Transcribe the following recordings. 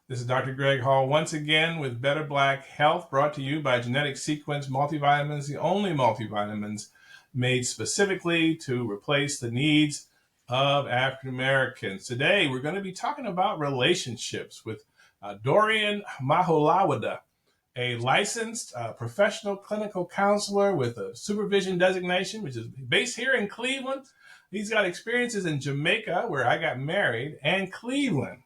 This is Dr. Greg Hall once again with Better Black Health, brought to you by Genetic Sequence Multivitamins, the only multivitamins made specifically to replace the needs of African Americans. Today, we're going to be talking about relationships with Dorian Mahulawde, a licensed professional clinical counselor with a supervision designation, which is based here in Cleveland. He's got experiences in Jamaica, where I got married, and Cleveland.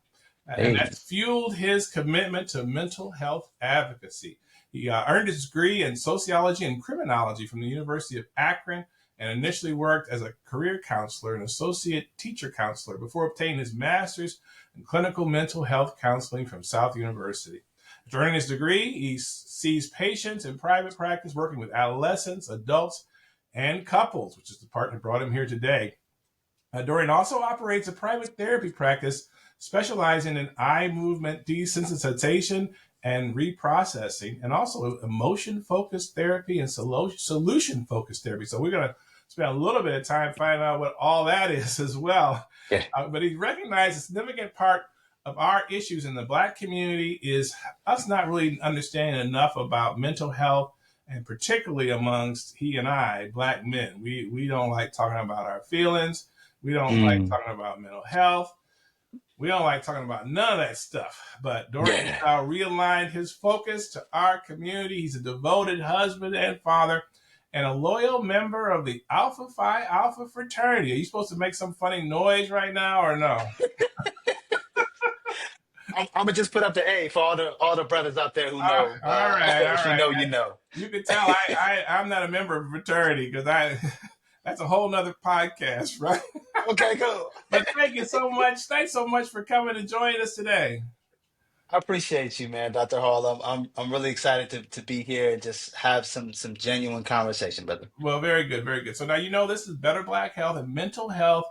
And Hey, that's fueled his commitment to mental health advocacy. He earned his degree in sociology and criminology from the University of Akron and initially worked as a career counselor and associate teacher counselor before obtaining his master's in clinical mental health counseling from South University. After earning his degree, he sees patients in private practice working with adolescents, adults, and couples, which is the part that brought him here today. Dorian also operates a private therapy practice specializing in eye movement desensitization and reprocessing, and also emotion focused therapy and solution focused therapy. So we're going to spend a little bit of time finding out what all that is as well. yeah, But he recognized a significant part of our issues in the Black community is us not really understanding enough about mental health, and particularly amongst he and I, Black men. We don't like talking about our feelings. We don't like mm, talking about mental health. We don't like talking about none of that stuff. But Dorian has yeah. now realigned his focus to our community. He's a devoted husband and father and a loyal member of the Alpha Phi Alpha fraternity. Are you supposed to make some funny noise right now or no? I'm gonna just put up the A for all the brothers out there who know. All right, all If you right. know, you know. You can tell I'm not a member of a fraternity because I that's a whole nother podcast, right? Okay, cool. But thank you so much. Thanks so much for coming and joining us today. I appreciate you, man, Dr. Hall. I'm really excited to be here and just have some genuine conversation, brother. Well, very good, very good. So now this is Better Black Health and mental health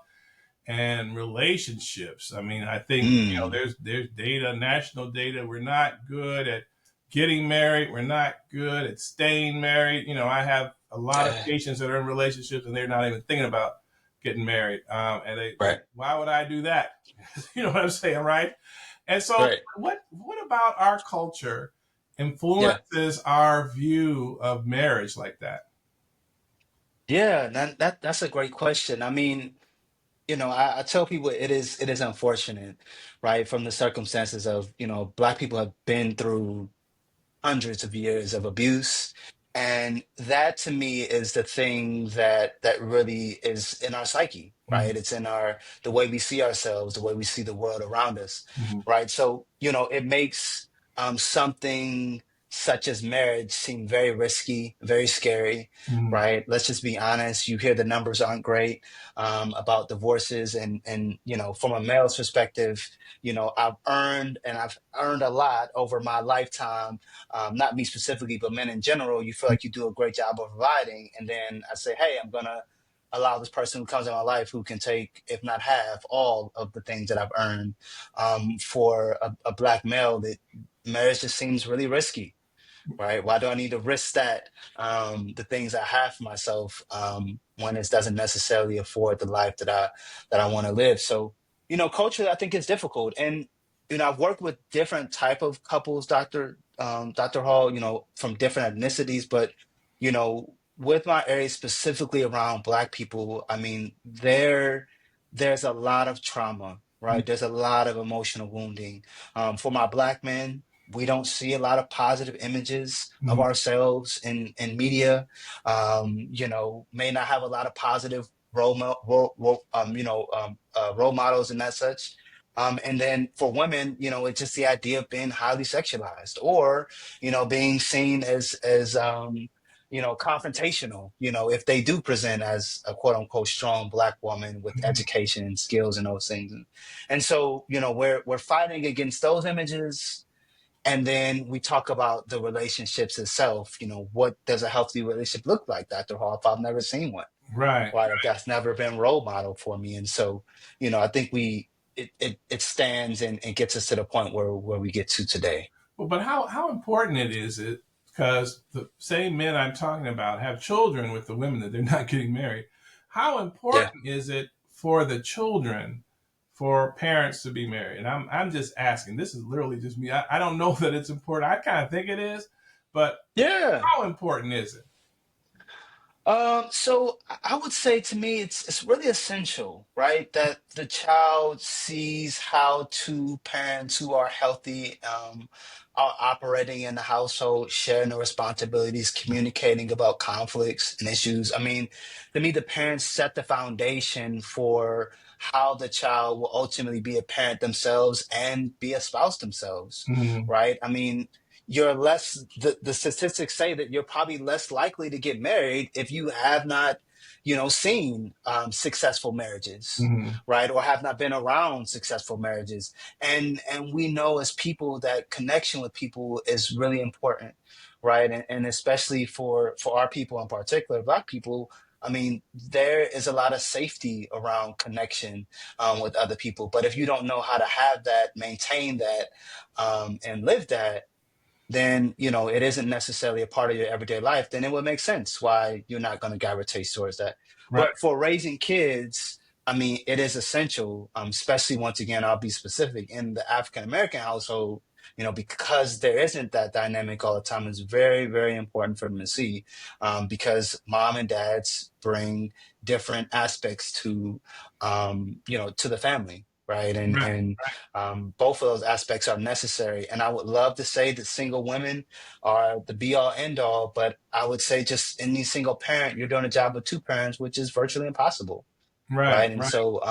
and relationships. I mean, I think Mm, there's data, national data. We're not good at getting married. We're not good at staying married. I have a lot of uh, patients that are in relationships and they're not even thinking about getting married. And right, why would I do that? You know what I'm saying, right? And so, right. what about our culture Yeah, influences our view of marriage like that? yeah. That's a great question. I mean, I tell people it is unfortunate, right? From the circumstances of, Black people have been through hundreds of years of abuse. And that to me is the thing that really is in our psyche, right? Mm-hmm. It's in the way we see ourselves, the way we see the world around us, Mm-hmm. right? So, it makes something such as marriage seem very risky, very scary, Mm-hmm. right? Let's just be honest. You hear the numbers aren't great about divorces, and from a male's perspective, I've earned a lot over my lifetime, not me specifically, but men in general. You feel like you do a great job of providing. And then I say, hey, I'm going to allow this person who comes in my life who can take, if not half, all of the things that I've earned. For a Black male, that marriage just seems really risky, right? Why do I need to risk that, the things I have for myself, when it doesn't necessarily afford the life that I want to live? So, culturally, I think it's difficult. And, I've worked with different type of couples, Dr. Hall, from different ethnicities, but, with my area specifically around Black people, I mean, there's a lot of trauma, right? There's a lot of emotional wounding. For my Black men, we don't see a lot of positive images of Mm-hmm. ourselves in media. May not have a lot of positive role models and that such. And then for women, it's just the idea of being highly sexualized, or being seen as confrontational. If they do present as a quote unquote strong Black woman with education and skills and those things, and so we're fighting against those images. And then we talk about the relationships itself. What does a healthy relationship look like, Dr. Hall, if I've never seen one? Right. Right? If that's never been role model for me. And so, I think it stands and gets us to the point where we get to today. Well, but how important it is it because the same men I'm talking about have children with the women that they're not getting married. How Yeah. important is it for the children for parents to be married? And I'm just asking. This is literally just me. I don't know that it's important. I kind of think it is, but Yeah. how important is it? So I would say to me, it's really essential, right? That the child sees how two parents who are healthy are operating in the household, sharing the responsibilities, communicating about conflicts and issues. I mean, to me, the parents set the foundation for how the child will ultimately be a parent themselves and be a spouse themselves, Mm-hmm. right? I mean, you're less the statistics say that you're probably less likely to get married if you have not seen successful marriages, Mm-hmm. right, or have not been around successful marriages. And we know as people that connection with people is really important, right, and especially for our people, in particular Black people. I mean, there is a lot of safety around connection with other people, but if you don't know how to have that, maintain that, and live that, then it isn't necessarily a part of your everyday life. Then it would make sense why you're not going to gravitate towards that. Right. But for raising kids, I mean, it is essential, especially, once again, I'll be specific, in the African American household, because there isn't that dynamic all the time. It's very, very important for them to see, because mom and dads bring different aspects to the family, right? and Right. and both of those aspects are necessary. And I would love to say that single women are the be all end all, but I would say just any single parent, you're doing a job with two parents, which is virtually impossible, Right. right? And Right. so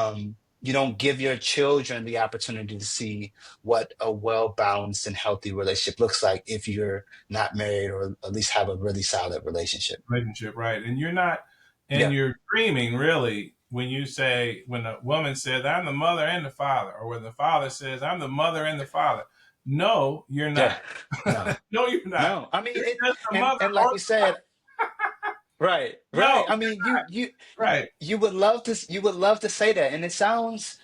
you don't give your children the opportunity to see what a well balanced and healthy relationship looks like if you're not married, or at least have a really solid relationship. Relationship. Right. And you're not, and Yeah, you're dreaming really when you say, when a woman says, I'm the mother and the father, or when the father says, I'm the mother and the father. No, you're yeah, not. no, No, you're not. no. I mean You're it, just the and mother and or like you said, right, right. no, I mean, right. you would love to say that, and it sounds,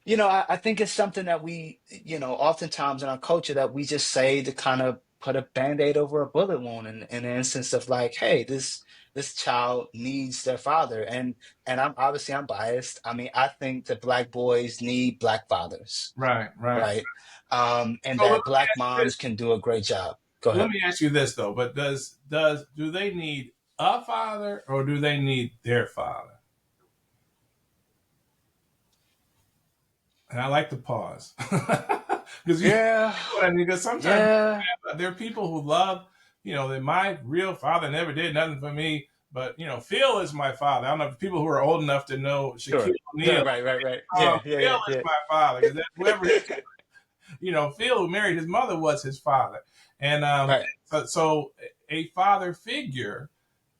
I think it's something that we, oftentimes in our culture, that we just say to kind of put a band-aid over a bullet wound, in the instance of like, hey, this child needs their father. And I'm biased. I mean, I think that Black boys need Black fathers, Right. Right. right? And So let that me Black ask you moms this. can do a great job. Go Let ahead. me ask you this though. But do they need a father or do they need their father? And I like to pause because you know Yeah, what I mean. Because sometimes yeah, there are people who love, that my real father never did nothing for me, but Phil is my father. I don't know if people who are old enough to know Shaquille sure. O'Neal. Sure, right, right, right. Yeah, yeah, Phil yeah, is yeah. my father because whoever Phil who married his mother was his father, and Right. so a father figure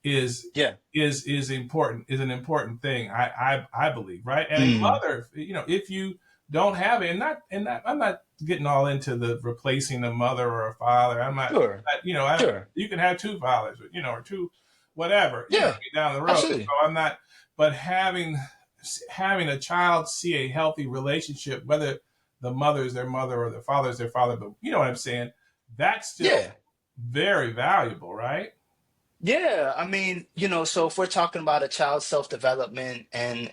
is Yeah. is important, is an important thing. I believe, right? And a Mm, mother, if you don't have it, I'm not getting all into the replacing a mother or a father. I'm not, sure, sure. you can have two fathers, or two, whatever, Yeah, down the road. absolutely. So I'm not, but having a child see a healthy relationship, whether the mother is their mother or the father is their father, but you know what I'm saying? That's still Yeah. very valuable, right? Yeah, I mean, so if we're talking about a child's self-development and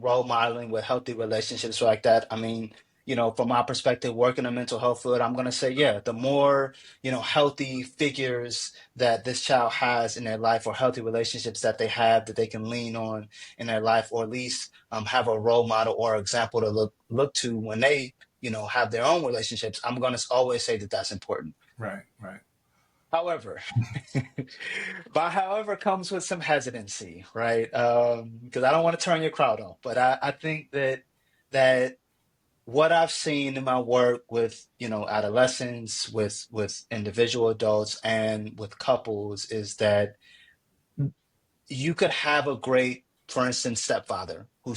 role modeling with healthy relationships like that, I mean, from my perspective, working in mental health field, I'm gonna say, yeah, the more, healthy figures that this child has in their life, or healthy relationships that they have that they can lean on in their life, or at least have a role model or example to look to when they, have their own relationships, I'm gonna always say that that's important. Right, right. However, but however comes with some hesitancy, right? Because I don't want to turn your crowd off, but I think that what I've seen in my work with adolescents, with individual adults, and with couples, is that you could have a great, for instance, stepfather who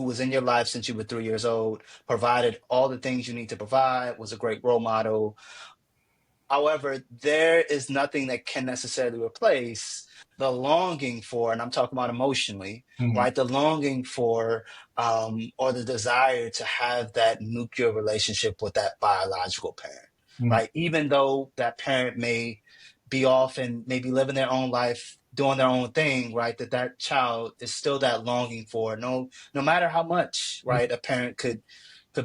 was in your life since you were 3 years old, provided all the things you need to provide, was a great role model. However, there is nothing that can necessarily replace the longing for, and I'm talking about emotionally, Mm-hmm. right? The longing for, or the desire to have that nuclear relationship with that biological parent, Mm-hmm. right? Even though that parent may be off and maybe living their own life doing their own thing, right, that child is still that longing for, no matter how much, right, a parent could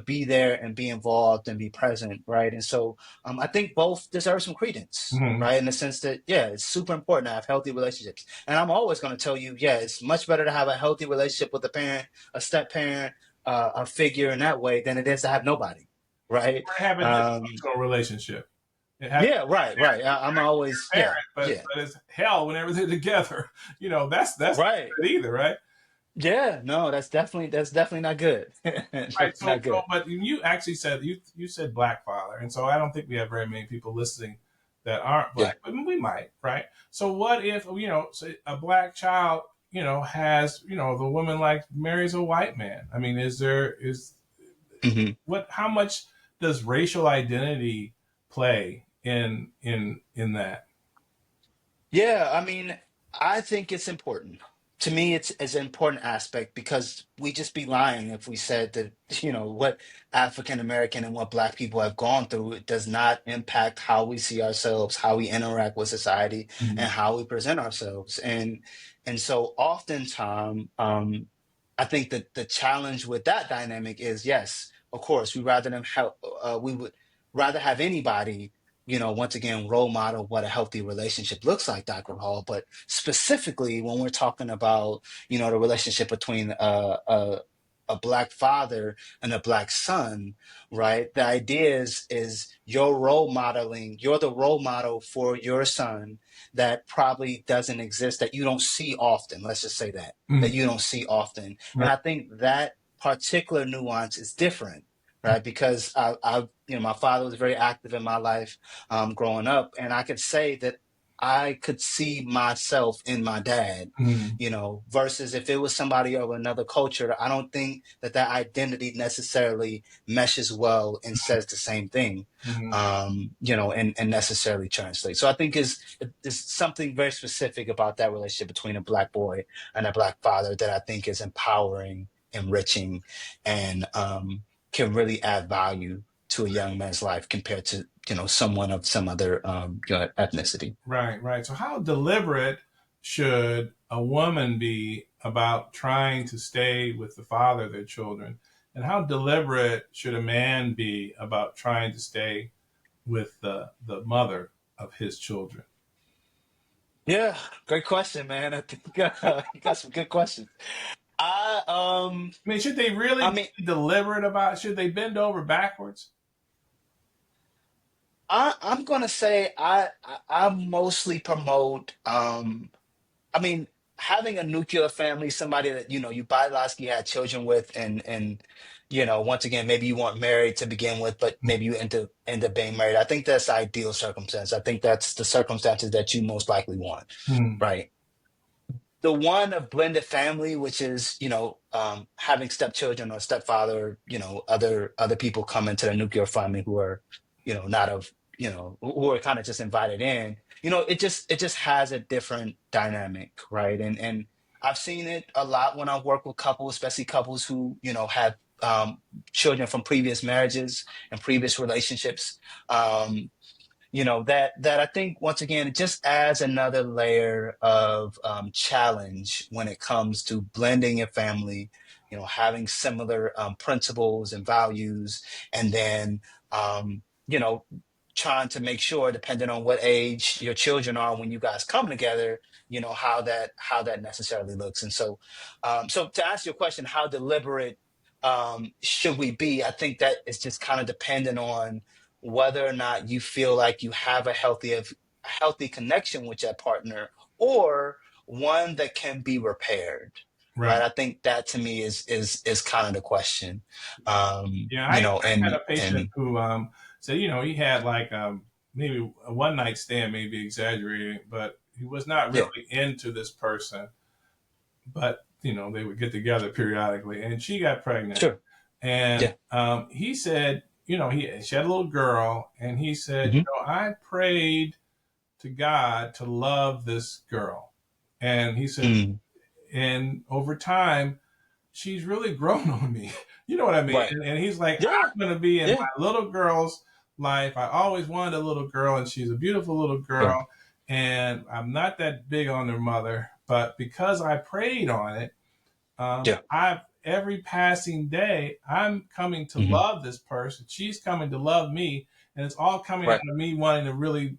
be there and be involved and be present, right? And so I think both deserve some credence, Mm-hmm. right? In the sense that, yeah, it's super important to have healthy relationships. And I'm always going to tell you, yeah, it's much better to have a healthy relationship with a parent, a step parent, a figure in that way than it is to have nobody, right? Have a dysfunctional relationship. It has Yeah, right. I'm always, parent, yeah, but yeah, it's hell whenever they're together. That's not right. good either, right? Yeah, no, that's definitely not good. Right. Definitely So, not good. but you actually said you said black father, and so I don't think we have very many people listening that aren't Yeah. black, but we might, right? So, what if say a black child, has the woman like marries a white man? I mean, is Mhm. what? How much does racial identity play in that? Yeah, I mean, I think it's important. To me, it's an important aspect because we just be lying if we said that, what African American and what Black people have gone through, it does not impact how we see ourselves, how we interact with society, Mhm. and how we present ourselves. And so oftentimes, I think that the challenge with that dynamic is, yes, of course, we would rather have anybody, once again, role model what a healthy relationship looks like, Dr. Hall. But specifically, when we're talking about, the relationship between a black father and a black son, right? The idea is you're the role model for your son that probably doesn't exist, that you don't see often. Let's just say that Mhm. you don't see often. And Right. I think that particular nuance is different, right? Because my father was very active in my life growing up, and I could say that I could see myself in my dad, Mhm. versus if it was somebody of another culture, I don't think that identity necessarily meshes well and says the same thing, Mhm. and necessarily translates. So I think is something very specific about that relationship between a black boy and a black father that I think is empowering, enriching, and can really add value to a young man's life compared to someone of some other ethnicity. Right, right. So, how deliberate should a woman be about trying to stay with the father of their children? And how deliberate should a man be about trying to stay with the mother of his children? Yeah, great question, man. I think you got some good questions. I I mean, should they really I be mean, deliberate about Should they bend over backwards? I'm gonna say I mostly promote. I mean, having a nuclear family, somebody that you biologically had children with, and once again, maybe you weren't married to begin with, but maybe you end up being married. I think that's the ideal circumstance. I think that's the circumstances that you most likely want, Hmm. right? The one of blended family, which is having stepchildren or stepfather, or, other people come into the nuclear family who are not of who are kind of just invited in. It just has a different dynamic, right? And I've seen it a lot when I work with couples, especially couples who have children from previous marriages and previous relationships. That I think, once again, it just adds another layer of challenge when it comes to blending your family, having similar principles and values, and then um, you know trying to make sure, depending on what age your children are when you guys come together, how that necessarily looks. And so to answer your question, how deliberate should we be? I think that is just kind of dependent on whether or not you feel like you have a healthy connection with that partner, or one that can be repaired, right? Right. I think that, to me, is kind of the question. Yeah, I had And a patient who said, he had like maybe a one night stand, maybe exaggerating, but he was not yeah, really into this person. But they would get together periodically, and she got pregnant. sure. And Yeah. he said, she had a little girl, and he said, Hmm. I prayed to God to love this girl. And he said, Mm, and over time, she's really grown on me. You know what I mean? right. And he's like, Yeah. I'm going to be in Yeah. my little girl's life. I always wanted a little girl, and she's a beautiful little Sure. girl. and I'm not that big on their mother, but because I prayed on it, Yeah. I've every passing day, I'm coming to Hmm. love this person. She's coming to love me, and it's all coming out Right. of me wanting to really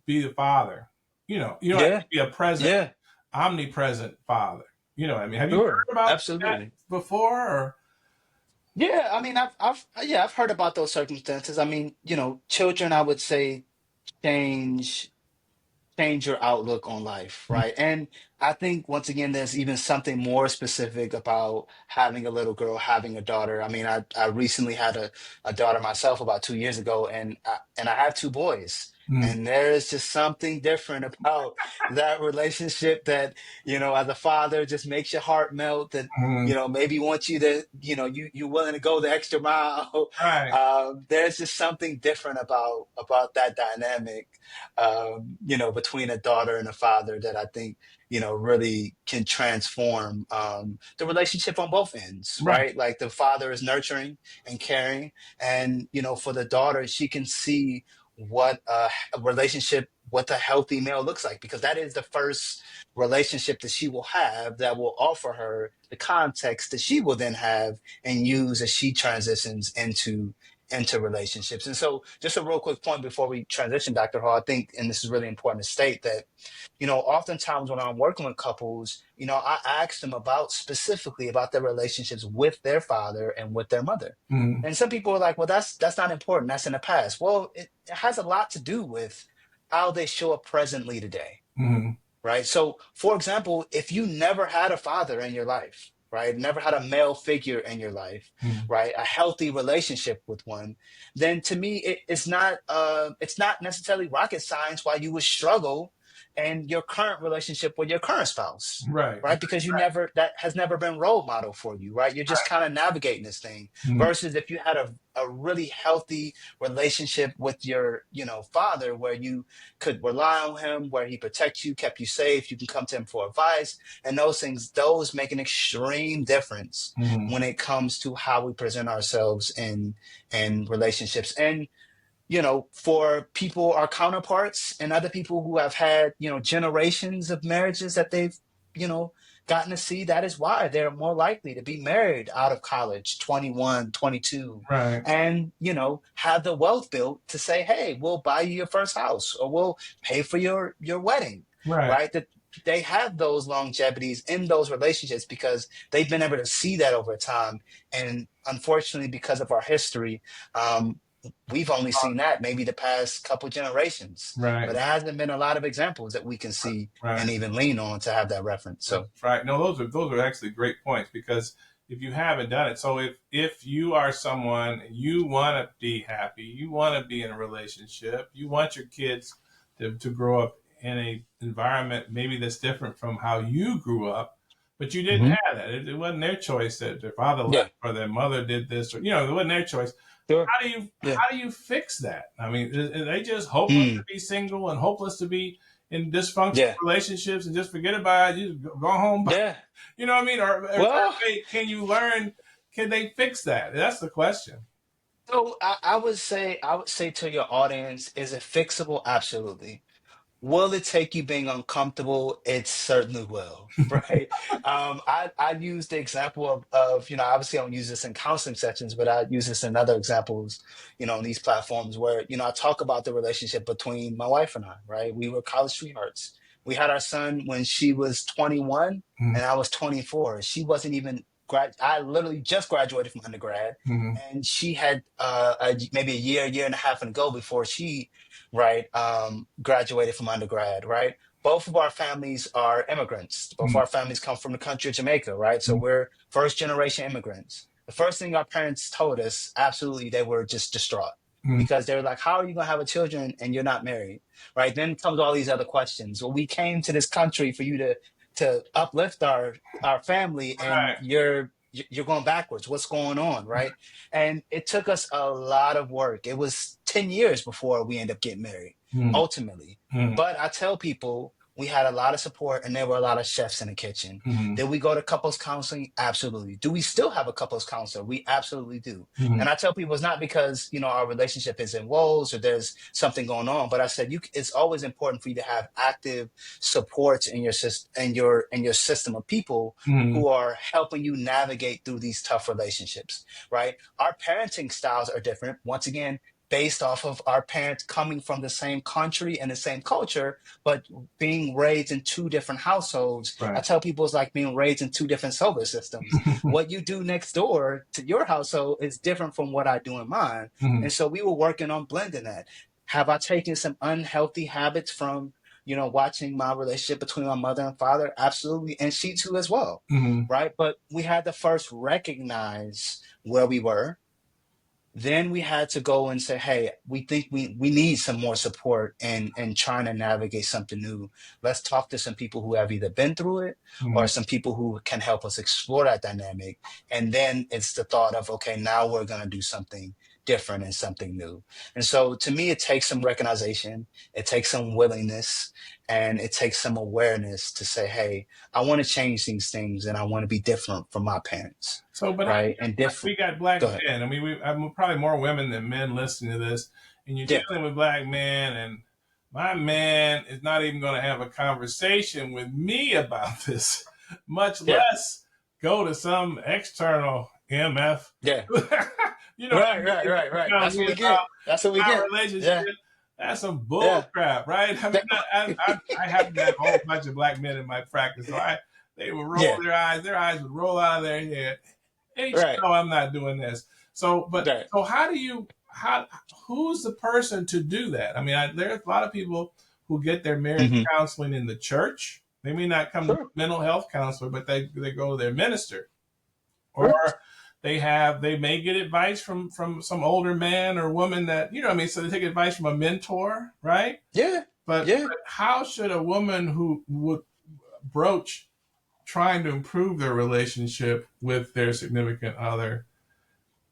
be the father. I Yeah. can be a present, Yeah. omnipresent father. I mean, have you Sure. heard about that Absolutely. before? Or Yeah. I mean, I've heard about those circumstances. I mean, children, I would say, change change your outlook on life, right? And I think once again, there's even something more specific about having a little girl, having a daughter. I mean, I recently had a daughter myself about 2 years ago, and I have two boys. mm, And there is just something different about that relationship that, as a father, just makes your heart melt. That, mm, maybe wants you to, you're willing to go the extra mile. right, There's just something different about that dynamic, between a daughter and a father that I think, really can transform the relationship on both ends, right, right? Like the father is nurturing and caring, and for the daughter, she can see what a relationship, what a healthy male looks like, because that is the first relationship that she will have that will offer her the context that she will then have and use as she transitions into relationships. And so, just a real quick point before we transition, Dr. Hall, I think, and this is really important to state, that, oftentimes when I'm working with couples, I ask them about specifically about their relationships with their father and with their mother. mm, And some people are like, well, that's not important. That's in the past. Well, it has a lot to do with how they show up presently today, mm, right? So, for example, if you never had a father in your life, right, never had a male figure in your life, mm, right, a healthy relationship with one, then to me, it's not necessarily rocket science why you would struggle in your current relationship with your current spouse, right, right? Because that has never been role model for you, right? You're just kind of navigating this thing. mm, Versus if you had a really healthy relationship with your, father, where you could rely on him, where he protects you, kept you safe, you can come to him for advice, and those things, those make an extreme difference mm, when it comes to how we present ourselves in relationships. And for people, our counterparts, and other people who have had, generations of marriages that they've, you know, gotten to see, that is why they're more likely to be married out of college, 21, 22, right, and, have the wealth built to say, hey, we'll buy you your first house, or we'll pay for your wedding, right, right? That they have those longevities in those relationships because they've been able to see that over time. And unfortunately, because of our history, we've only seen that maybe the past couple generations, but right, there hasn't been a lot of examples that we can see right. and even lean on to have that reference. So, Right. No, those are actually great points, because if you haven't done it, so if you are someone, you want to be happy, you want to be in a relationship, you want your kids to grow up in a environment maybe that's different from how you grew up, but you didn't hmm, have that. It wasn't their choice that their father yeah, left or their mother did this, or it wasn't their choice. sure, yeah, How do you fix that? I mean, are they just hopeless to mm, be single and hopeless to be in dysfunctional yeah, relationships and just forget about it? You just go home. yeah. You know what I mean? Or is there Well, a way, can you learn? Can they fix that? That's the question. so I would say to your audience, is it fixable? Absolutely. Will it take you being uncomfortable? It certainly will, right? I use the example of, obviously I don't use this in counseling sessions, but I use this in other examples, on these platforms where, I talk about the relationship between my wife and I, right? We were college sweethearts. We had our son when she was 21 Mm-hmm. and I was 24. She wasn't even I literally just graduated from undergrad, Mm-hmm. and she had maybe a year and a half to go before she, right, graduated from undergrad, right? Both of our families are immigrants. Both of our families come from the country of Jamaica, right? So we're first generation immigrants. The first thing our parents told us, absolutely, they were just distraught, Mm-hmm. because they were like, how are you going to have a children and you're not married, right? Then comes all these other questions. Well, we came to this country for you to uplift our family, and Right. you're going backwards. What's going on, right? And it took us a lot of work. It was 10 years before we end up getting married, Mm-hmm. ultimately. Mm-hmm. But I tell people, We had a lot of support, and there were a lot of chefs in the kitchen. Mm-hmm. Did we go to couples counseling? Absolutely. Do we still have a couples counselor? We absolutely do. Mm-hmm. And I tell people it's not because, our relationship is in woes or there's something going on, but I said it's always important for you to have active supports in your system and your system of people Mm-hmm. who are helping you navigate through these tough relationships, right? Our parenting styles are different. Once again, based off of our parents coming from the same country and the same culture, but being raised in two different households. I Right. tell people it's like being raised in two different solar systems. What you do next door to your household is different from what I do in mine. Mm-hmm. And so we were working on blending that. Have I taken some unhealthy habits from, watching my relationship between my mother and father? Absolutely. And she too as well. Mm-hmm. Right. But we had to first recognize where we were. Then we had to go and say, hey, we think we need some more support and trying to navigate something new. Let's talk to some people who have either been through it Mm-hmm. or some people who can help us explore that dynamic. And then it's the thought of, okay, now we're going to do something different and something new. And so to me, it takes some recognition, it takes some willingness, and it takes some awareness to say, hey, I want to change these things and I want to be different from my parents. So, but Right. And we different. got black Go ahead. men. I mean, I'm probably more women than men listening to this, and you're Yeah. dealing with black men, and my man is not even going to have a conversation with me about this, much Yeah. less go to some external MF. Yeah. You know, Right. That's what we get. That's what we our get. relationship. Yeah. That's some bull Yeah. crap, right? I mean, I happen to have a whole bunch of black men in my practice, so they would roll Yeah. their eyes would roll out of their head. Hey, Right. no, I'm not doing this. So, but Right. so who's the person to do that? I mean, there's a lot of people who get their marriage Mhm. counseling in the church. They may not come to a Sure. mental health counselor, but they go to their minister, Sure. or they may get advice from some older man or woman that, I mean, so they take advice from a mentor, right? Yeah. But, Yeah. but how should a woman who would broach trying to improve their relationship with their significant other,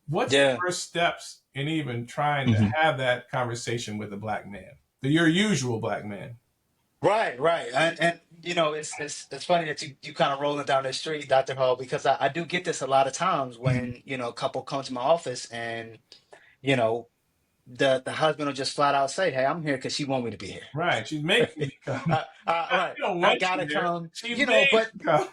what's the Yeah. first steps in even trying to Mhm. have that conversation with a black man, your usual black man? Right. And it's funny that you kind of rolling down the street, Dr. Hall, because I do get this a lot of times when, a couple come to my office and, you know, the husband will just flat out say, hey, I'm here because she want me to be here. Right. She's making me come. Right. You don't I want gotta you there. come. She made But you come.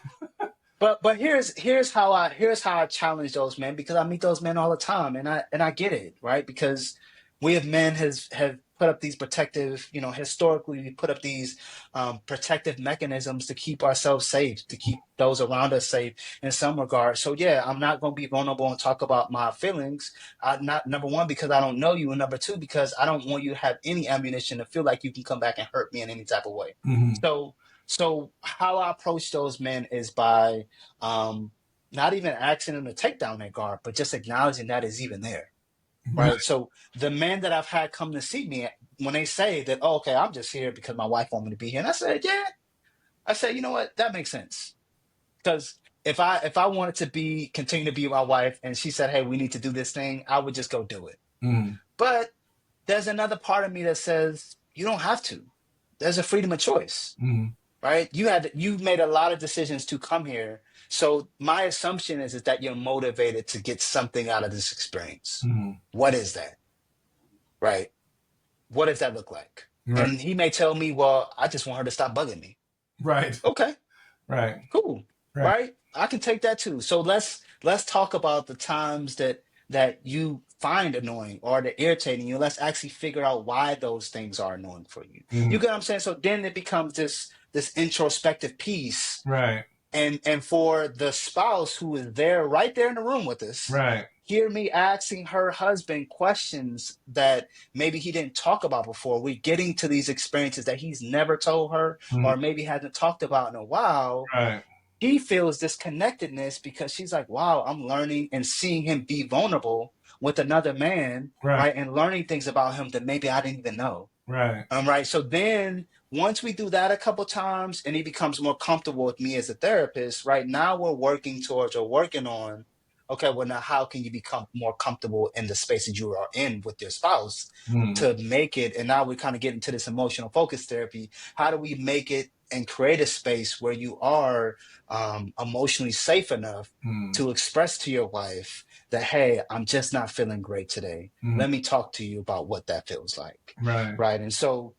but here's how I challenge those men, because I meet those men all the time, and I get it, right? Because we as men have put up these protective, historically we put up these protective mechanisms to keep ourselves safe, to keep those around us safe in some regard. So yeah, I'm not going to be vulnerable and talk about my feelings. Not number one, because I don't know you, and number two, because I don't want you to have any ammunition to feel like you can come back and hurt me in any type of way. Mm-hmm. So how I approach those men is by not even asking them to take down their guard, but just acknowledging that is even there, right? So the men that I've had come to see me, when they say that, oh, okay, I'm just here because my wife want me to be here, and I said, yeah, I said, you know what, that makes sense, because if I wanted to continue to be my wife, and she said, hey, we need to do this thing, I would just go do it. Mm-hmm. But there's another part of me that says you don't have to. There's a freedom of choice. Mm-hmm. Right? You made a lot of decisions to come here. So my assumption is that you're motivated to get something out of this experience. Mm-hmm. What is that? Right? What does that look like? Right. And he may tell me, well, I just want her to stop bugging me. Right. Okay. Right. Cool. Right? I can take that too. So let's talk about the times that you find annoying or that irritating you. Let's actually figure out why those things are annoying for you. Mm-hmm. You get what I'm saying? So then it becomes this introspective piece. Right. And for the spouse who is right there in the room with us, right, hear me asking her husband questions that maybe he didn't talk about before. We're getting to these experiences that he's never told her, mm-hmm. or maybe hasn't talked about in a while. Right. He feels this connectedness because she's like, wow, I'm learning and seeing him be vulnerable with another man, right? And learning things about him that maybe I didn't even know. Right. Right. So then once we do that a couple times and he becomes more comfortable with me as a therapist, right now we're working on, okay, well, now how can you become more comfortable in the space that you are in with your spouse Mm, to make it? And now we kind of get into this emotional focus therapy. How do we make it and create a space where you are emotionally safe enough mm, to express to your wife that, hey, I'm just not feeling great today. mm, Let me talk to you about what that feels like. right. Right. And so,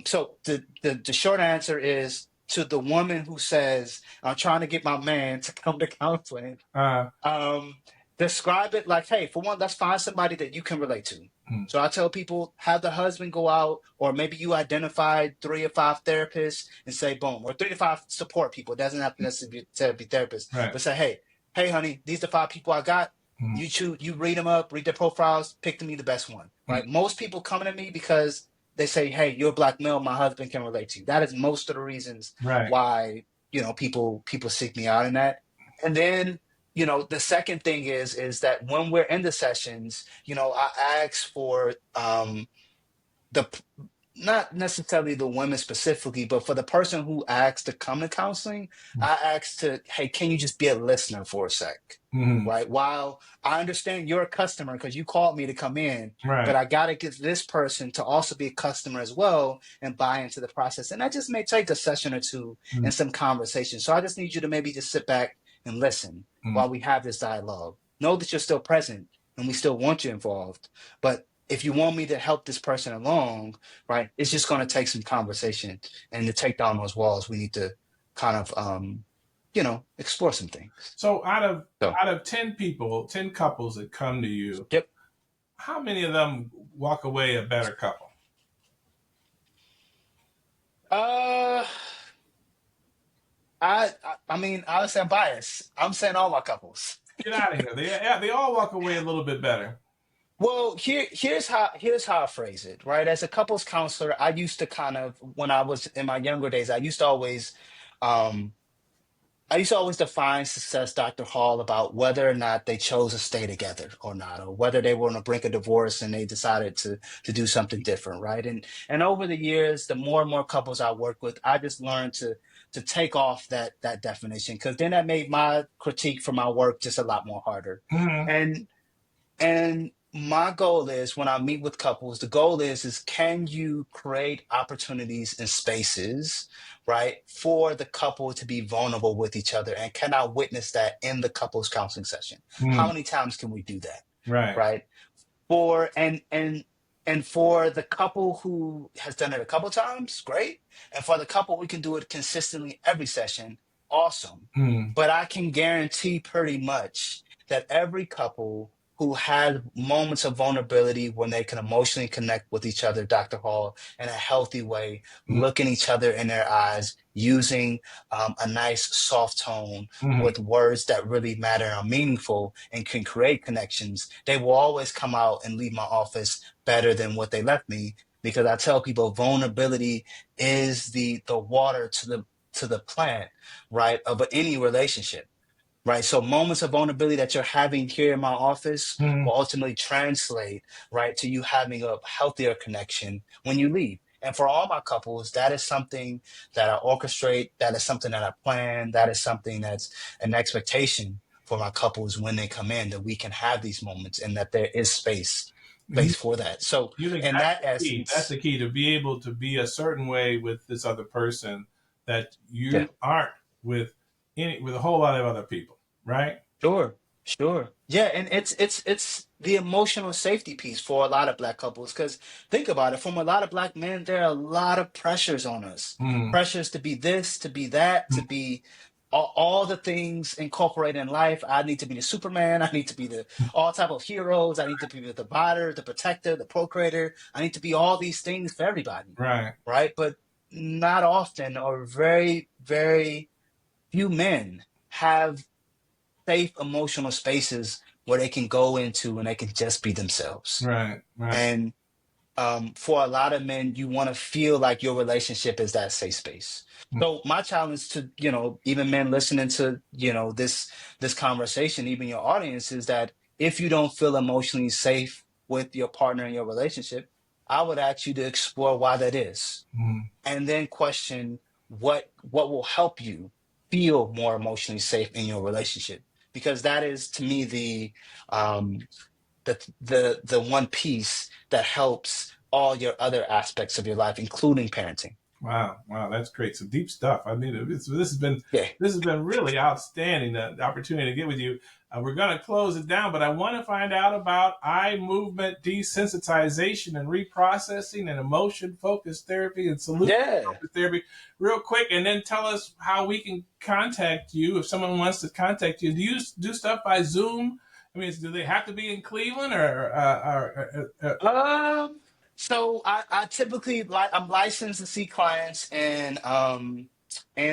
so the short answer is, to the woman who says, I'm trying to get my man to come to counseling, Uh, um, describe it like, hey, for one, let's find somebody that you can relate to. mm, So I tell people, have the husband go out, or maybe you identify 3 or 5 therapists and say, boom, or 3 to 5 support people. It doesn't have to necessarily be therapists, right. but say, hey, honey, these are 5 people I got. Mm, You choose, you read them up, read their profiles, pick to me the best one. mm, Right? Most people coming to me because they say, hey, you're a black male, my husband can relate to you. That is most of the reasons right. why, people seek me out in that. And then, the second thing is that when we're in the sessions, I ask for the not necessarily the women specifically, but for the person who asks to come to counseling, I ask to, hey, can you just be a listener for a sec? Mm, Right. While I understand you're a customer because you called me to come in, but right. I got to get this person to also be a customer as well and buy into the process. And that just may take a session or two Mm, and some conversation. So I just need you to maybe just sit back and listen mm. while we have this dialogue. Know that you're still present and we still want you involved. But if you want me to help this person along, right, it's just going to take some conversation. And to take down those walls, we need to kind of, explore some things. So So, out of 10 people, 10 couples that come to you, yep. how many of them walk away a better couple? Uh, I mean, honestly, I'm biased. I'm saying all my couples. Get out of here. They all walk away a little bit better. Well, here's how I phrase it, right? As a couples counselor, I used to kind of, when I was in my younger days, um I used to always define success, Dr. Hall, about whether or not they chose to stay together or not, or whether they were on the brink of divorce and they decided to do something different, right? And over the years, the more and more couples I work with, I just learned to take off that definition, because then that made my critique for my work just a lot more harder. Mm, And and my goal is, when I meet with couples, the goal is can you create opportunities and spaces, right, for the couple to be vulnerable with each other? And can I witness that in the couples counseling session? How mm, many times can we do that? right. Right. For and for the couple who has done it a couple times, great. And for the couple we can do it consistently every session, awesome. Mm, But I can guarantee pretty much that every couple who had moments of vulnerability when they can emotionally connect with each other, Dr. Hall, in a healthy way, mm, looking each other in their eyes, using a nice soft tone mm, with words that really matter and are meaningful and can create connections, they will always come out and leave my office better than what they left me. Because I tell people, vulnerability is the water to the plant, right, of any relationship. Right. So moments of vulnerability that you're having here in my office mm, will ultimately translate, right, to you having a healthier connection when you leave. And for all my couples, that is something that I orchestrate. That is something that I plan. That is something that's an expectation for my couples when they come in, that we can have these moments and that there is space for that. So You think in that's that the key? That's essence, the key, to be able to be a certain way with this other person that yeah. you aren't with with a whole lot of other people, right? Sure, sure. Yeah, and it's the emotional safety piece for a lot of black couples. Because think about it, from a lot of black men, there are a lot of pressures on us. Mm, Pressures to be this, to be that, to be all the things incorporated in life. I need to be the Superman. I need to be the all type of heroes. I need to be the divider, the protector, the procreator. I need to be all these things for everybody, right. right? But not often, or very, very few men have safe emotional spaces where they can go into and they can just be themselves. Right. Right. And for a lot of men, you want to feel like your relationship is that safe space. Mm, So my challenge to, even men listening to, this conversation, even your audience, is that if you don't feel emotionally safe with your partner in your relationship, I would ask you to explore why that is, mm, and then question what will help you feel more emotionally safe in your relationship. because that is to me um, the one piece that helps all your other aspects of your life, including parenting. Wow, wow, that's great. Some deep stuff. I mean, Yeah, this has been really outstanding. The opportunity to get with you. We're going to close it down, but I want to find out about eye movement desensitization and reprocessing and emotion focused therapy and solution yeah. focused therapy real quick, and then tell us how we can contact you if someone wants to contact you. Do you do stuff by Zoom? I mean, do they have to be in Cleveland Um, so I typically I'm licensed to see clients in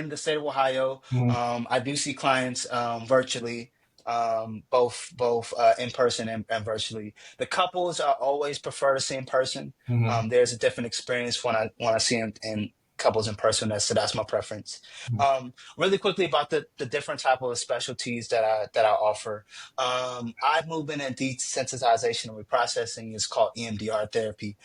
the state of Ohio. Mhm, I do see clients virtually, both in person and virtually. The couples I always prefer to see in person. mhm, There's a different experience when I see them in couples in person. That's my preference. Really quickly about the different type of specialties that I offer. Eye movement and desensitization and reprocessing is called EMDR therapy.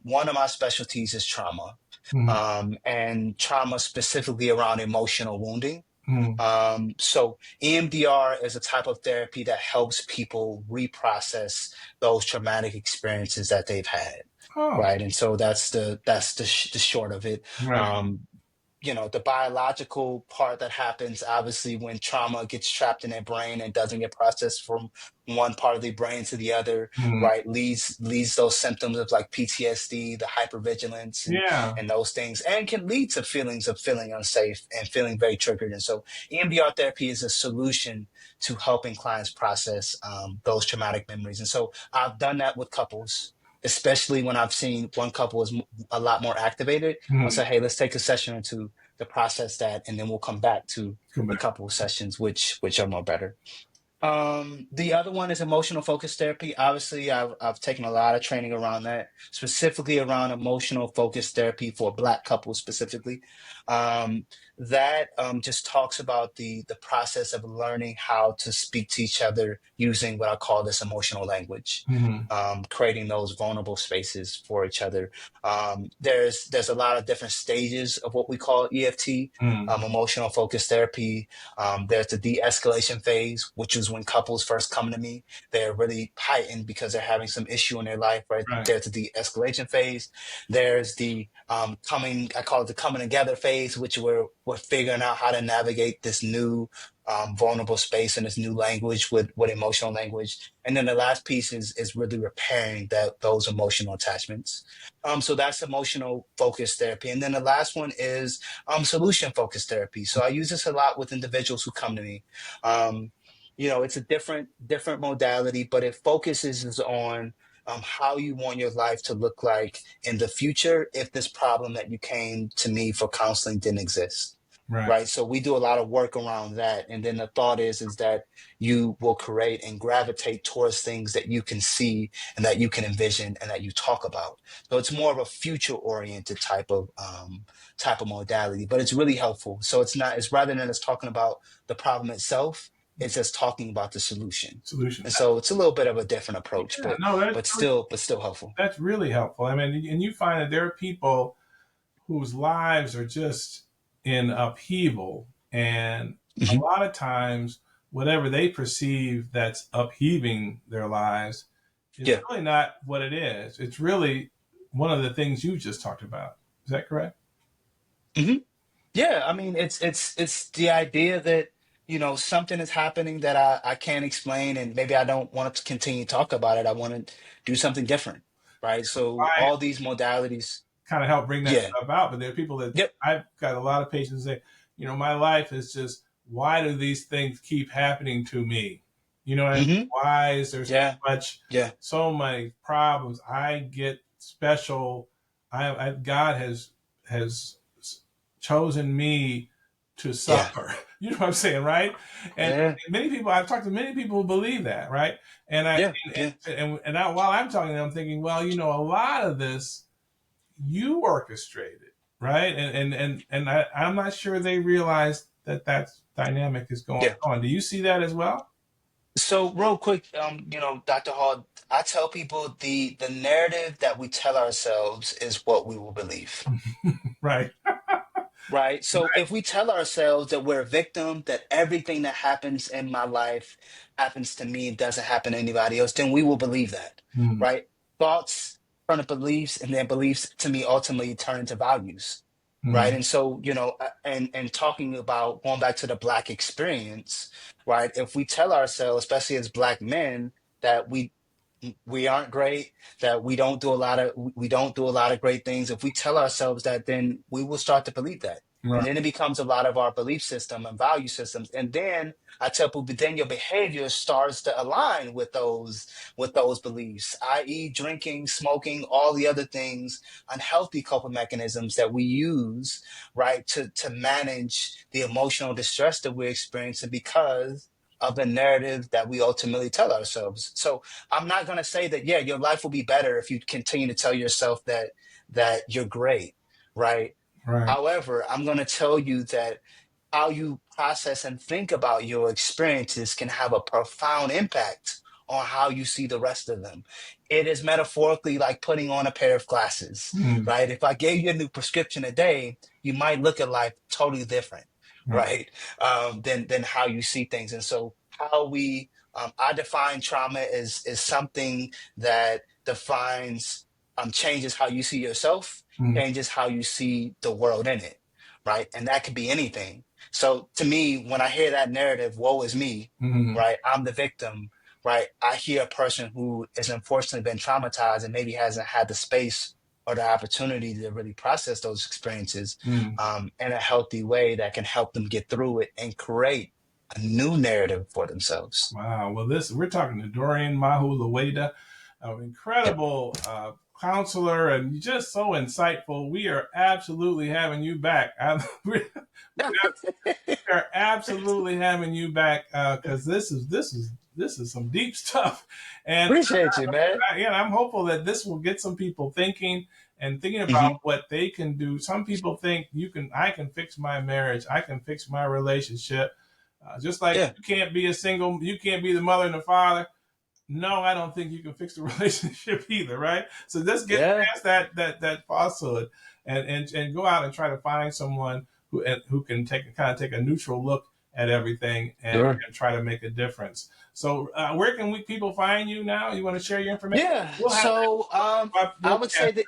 One of my specialties is trauma, mhm, and trauma specifically around emotional wounding. mhm. So EMDR is a type of therapy that helps people reprocess those traumatic experiences that they've had. Oh, Right. And so that's the short of it. right. Um, the biological part that happens obviously when trauma gets trapped in their brain and doesn't get processed from one part of the brain to the other, Mhm. right, leads those symptoms of like PTSD, the hypervigilance, and Yeah. those things, and can lead to feelings of feeling unsafe and feeling very triggered. And so EMDR therapy is a solution to helping clients process those traumatic memories. And so I've done that with couples, especially when I've seen one couple is a lot more activated. I'll Mhm. say, hey, let's take a session or two to process that, and then we'll come back to Come the back. couple sessions, which are more better. The other one is emotional focus therapy. Obviously, I've taken a lot of training around that, specifically around emotional focus therapy for Black couples specifically. Um, that just talks about the process of learning how to speak to each other using what I call this emotional language, Mhm. creating those vulnerable spaces for each other. There's a lot of different stages of what we call EFT, Mhm. emotional focus therapy. There's the de-escalation phase, which is when couples first come to me. They're really heightened because they're having some issue in their life, right? Right. There's the de-escalation phase. There's the I call it the coming together phase, which we're figuring out how to navigate this new vulnerable space and this new language with emotional language. And then the last piece is really repairing those emotional attachments. So that's emotional focus therapy. And then the last one is solution focused therapy. So I use this a lot with individuals who come to me. Um, it's a different modality, but it focuses is on how you want your life to look like in the future if this problem that you came to me for counseling didn't exist. Right. Right. So we do a lot of work around that. And then the thought is that you will create and gravitate towards things that you can see and that you can envision and that you talk about. So it's more of a future oriented type of modality, but it's really helpful. So it's rather than us talking about the problem itself, it's just talking about the solution. Solution. And so it's a little bit of a different approach, Yeah. but No, but still helpful. that's really helpful. I mean, and you find that there are people whose lives are just in upheaval, and a Mhm. lot of times, whatever they perceive that's upheaving their lives is Yeah. really not what it is. It's really one of the things you just talked about. Is that correct? hmm Yeah, I mean, it's the idea that something is happening that I can't explain, and maybe I don't want to continue to talk about it. I want to do something different, right? So I all these modalities, kind of help bring that yeah, stuff out. But there are people that yep, I've got a lot of patients say, my life is just, why do these things keep happening to me? You know what I mean? hmm Why is there yeah, much, yeah, so many problems? I get special. God has chosen me to yeah, suffer. You know what I'm saying, right? And yeah, I've talked to many people who believe that, right? And I yeah, yeah, while I'm talking to them, I'm thinking, well, a lot of this you orchestrated, right? I'm not sure they realize that dynamic is going yeah. on. Do you see that as well? So real quick, Dr. Hall, I tell people the narrative that we tell ourselves is what we will believe. Right. Right. So if we tell ourselves that we're a victim, that everything that happens in my life happens to me and doesn't happen to anybody else, then we will believe that. Mm, Right. Thoughts turn to beliefs, and then beliefs to me ultimately turn into values. Right. mm, And so, and talking about going back to the Black experience, right? If we tell ourselves, especially as Black men, that we aren't great, that we don't do a lot of great things, if we tell ourselves that, then we will start to believe that, and right. then it becomes a lot of our belief system and value systems, and then I tell people, but then your behavior starts to align with those beliefs, i.e. drinking, smoking, all the other things, unhealthy coping mechanisms that we use, right, to manage the emotional distress that we're experiencing because of the narrative that we ultimately tell ourselves. So I'm not going to say that, yeah, your life will be better if you continue to tell yourself that you're great, right? Right. However, I'm going to tell you that how you process and think about your experiences can have a profound impact on how you see the rest of them. It is metaphorically like putting on a pair of glasses, Mm, right? If I gave you a new prescription today, you might look at life totally different, right. right? Than how you see things. And so how we I define trauma is something that defines changes how you see yourself, Mm, changes how you see the world in it, right? And that could be anything. So to me, when I hear that narrative, woe is me, mm, right? I'm the victim, right? I hear a person who has unfortunately been traumatized and maybe hasn't had the space or the opportunity to really process those experiences mm. in a healthy way that can help them get through it and create a new narrative for themselves. Wow. Well, this we're talking to Dorian Mahulawde, an Yep. incredible counselor and just so insightful. We are absolutely having you back. We are absolutely having you back because this is some deep stuff, and Appreciate you, man. I'm hopeful that this will get some people thinking and thinking Hmm. about what they can do. Some people think I can fix my marriage, I can fix my relationship, just like Yeah. you can't be the mother and the father. No, I don't think you can fix the relationship either, right? So just get Yeah. past that falsehood and go out and try to find someone who can take a neutral look at everything Sure. and try to make a difference. So where can people find you now? You want to share your information? Yeah. We'll have So I we'll would say that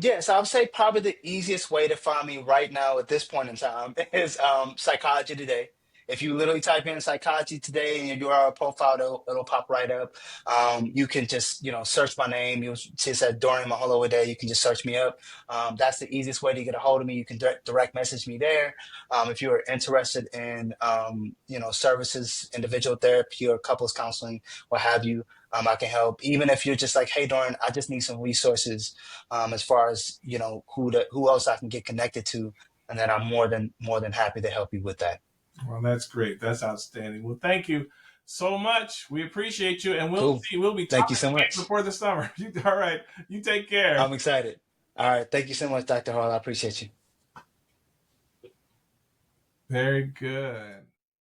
yes, I would say probably the easiest way to find me right now at this point in time is Psychology Today. If you literally type in Psychology Today in your URL profile, it'll pop right up. You can just search my name. You'll see it says Dorian Mahulawde. You can just search me up. That's the easiest way to get a hold of me. You can direct message me there. If you're interested in services, individual therapy, or couples counseling, what have you, I can help. Even if you're just like, hey, Dorian, I just need some resources as far as who else I can get connected to, and then I'm more than happy to help you with that. Well, that's great. That's outstanding. Well, thank you so much. We appreciate you, and Cool. we'll be Thank you talking so again much. before the summer. All right. You take care. I'm excited. All right. Thank you so much, Dr. Hall. I appreciate you. Very good.